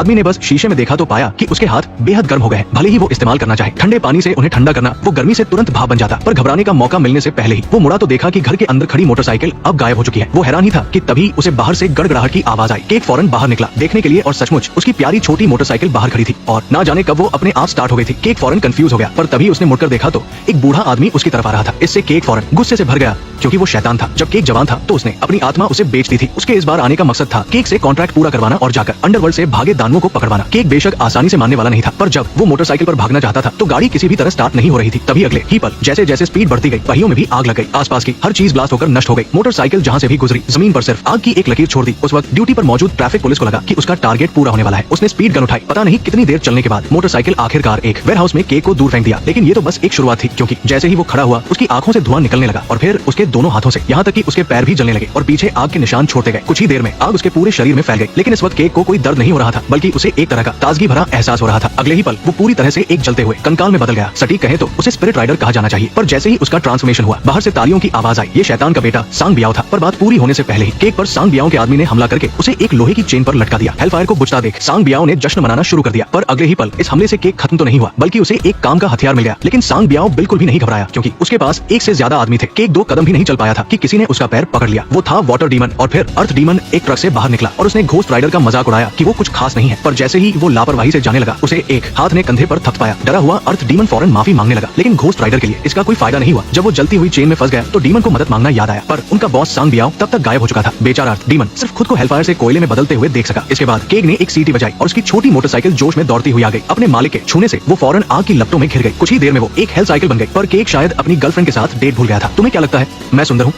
आदमी ने बस शीशे में देखा तो पाया कि उसके हाथ बेहद गर्म हो गए। भले ही वो इस्तेमाल करना चाहे ठंडे पानी से उन्हें ठंडा करना, वो गर्मी से तुरंत भाप बन जाता। पर घबराने का मौका मिलने से पहले ही वो मुड़ा तो देखा कि घर के अंदर खड़ी मोटरसाइकिल अब गायब हो चुकी है। वो हैरान ही था कि तभी उसे बाहर से गड़गड़ाहट की आवाज आई। केक फौरन बाहर निकला देखने के लिए और सचमुच उसकी प्यारी छोटी मोटरसाइकिल बाहर खड़ी थी और ना जाने कब वो अपने आप स्टार्ट हो गई थी। केक फौरन कंफ्यूज हो गया, पर तभी उसने मुड़कर देखा तो एक बूढ़ा आदमी उसकी तरफ आ रहा था। इससे केक फौरन गुस्से से भर गया क्योंकि वो शैतान था। जब केक जवान था तो उसने अपनी आत्मा उसे बेच दी थी। उसके इस बार आने का मकसद था केक से कॉन्ट्रैक्ट पूरा करवाना और जाकर अंडरवर्ल्ड से भागे दानवों को पकड़वाना। केक बेशक आसानी से मानने वाला नहीं था, पर जब वो मोटरसाइकिल पर भागना चाहता था तो गाड़ी किसी भी तरह स्टार्ट नहीं हो रही थी। तभी अगले ही पल जैसे जैसे स्पीड बढ़ती गई, पहियों में भी आग लग गई। आसपास की हर चीज ब्लास्ट होकर नष्ट हो गई। मोटरसाइकिल जहाँ से भी गुजरी जमीन पर सिर्फ आग की एक लकीर छोड़ दी। उस वक्त ड्यूटी पर मौजूद ट्रैफिक पुलिस को लगा कि उसका टारगेट पूरा होने वाला है। उसने स्पीड गन उठाई। पता नहीं कितनी देर चलने के बाद मोटरसाइकिल आखिरकार एक वेयरहाउस में केक को दूर फेंक दिया। लेकिन ये तो बस एक शुरुआत थी, क्योंकि जैसे ही वो खड़ा हुआ उसकी आंखों से धुआं निकलने लगा और फिर उसके दोनों हाथों से, यहाँ तक कि उसके पैर भी जलने लगे और पीछे आग के निशान छोड़ते गए। कुछ ही देर में आग उसके पूरे शरीर में फैल गई। लेकिन इस वक्त केक को कोई दर्द नहीं हो रहा था, बल्कि उसे एक तरह का ताजगी भरा एहसास हो रहा था। अगले ही पल वो पूरी तरह से एक जलते हुए कंकाल में बदल गया। सटीक कहे तो उसे स्पिरिट राइडर कहा जाना चाहिए। पर जैसे ही उसका ट्रांसफॉर्मेशन हुआ, बाहर से तालियों की आवाज आई। ये शैतान का बेटा सांग बियाओ था। पर बात पूरी होने से पहले ही केक पर सांग बियाओ के आदमी ने हमला करके उसे एक लोहे की चेन पर लटका दिया। हेलफायर को बुझता देख सांग बियाओ ने जश्न मनाना शुरू कर दिया। पर अगले ही पल इस हमले से केक खत्म तो नहीं हुआ, बल्कि उसे एक काम का हथियार मिल गया। लेकिन सांग बियाओ बिल्कुल भी नहीं घबराया, क्योंकि उसके पास एक से ज्यादा आदमी थे। केक 2 कदम भी नहीं चल पाया था कि किसी ने उसका पैर पकड़ लिया। वो था वाटर डीमन। और फिर अर्थ डीमन एक ट्रक से बाहर निकला और उसने घोस्ट राइडर का मजाक उड़ाया कि वो कुछ खास नहीं है। पर जैसे ही वो लापरवाही से जाने लगा, उसे एक हाथ ने कंधे पर थपथपाया। डरा हुआ अर्थ डीमन फौरन माफी मांगने लगा। लेकिन घोस्ट राइडर के लिए इसका कोई फायदा नहीं हुआ। जब वो जलती हुई चेन में फंस गया तो डीमन को मदद मांगना याद आया, पर उनका बॉस सांग बियाओ तब तक गायब हो चुका था। बेचारा अर्थ डीमन सिर्फ खुद को हेलफायर से कोयले में बदलते हुए देख सका। इसके बाद केक ने एक सीटी बजाई और उसकी छोटी मोटरसाइकिल जोश में दौड़ती हुई आ गई। अपने मालिक के छूने से वो फौरन आग की लपटों में घिर गई। कुछ ही देर में वो एक हेल साइकिल बन गई। पर केक शायद अपनी गर्लफ्रेंड के साथ डेट भूल गया था। तुम्हें क्या लगता है, मैं सुंदर हूँ?